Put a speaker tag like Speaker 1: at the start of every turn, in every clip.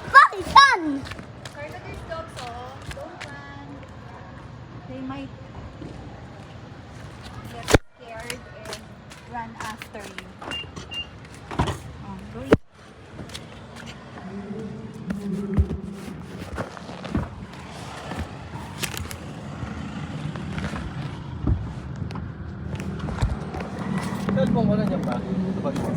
Speaker 1: Bakit yan?
Speaker 2: Carnivorous dogs, oh, don't run. They might get scared and run after you. Oh, go.
Speaker 3: Cellphone ko na dyan ba? Sabag mo.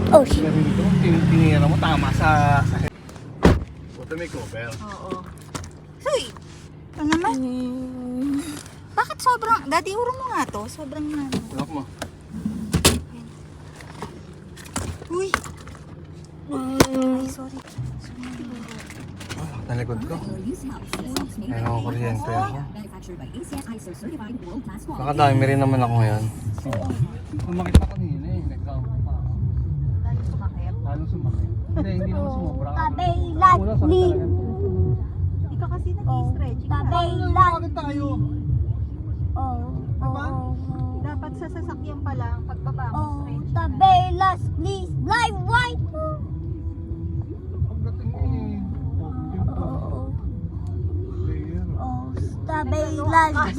Speaker 1: Oh, shit.
Speaker 3: Narinig ko, tinira mo tama sa head. Buto may cover.
Speaker 2: Oo. Soy, ito naman. Bakit sobrang, daddy, uro mo nga to. Sobrang ano.
Speaker 3: Lock mo.
Speaker 2: Uy. Ay, sorry.
Speaker 3: Nalikod ko. Ayun ako kuryente ako. Baka dami rin naman ako ngayon. Sumakit pa kanina eh. Nag-count pa ako.
Speaker 2: Lalo sumakit.
Speaker 3: Lalo sumakit. Hindi naman sumobra.
Speaker 1: Tabelat ni.
Speaker 2: Hindi ka kasi nag-stretching.
Speaker 1: Tabelat.
Speaker 3: Bakit tayo?
Speaker 1: Oh,
Speaker 3: Diba?
Speaker 2: Dapat sa sasakyan pa lang, pagbaba mo,
Speaker 1: oh,
Speaker 2: stretch.
Speaker 1: tabelas, please. Live white.
Speaker 3: Pagdating eh.
Speaker 1: Oh,
Speaker 3: Player.
Speaker 1: oh, tabelas.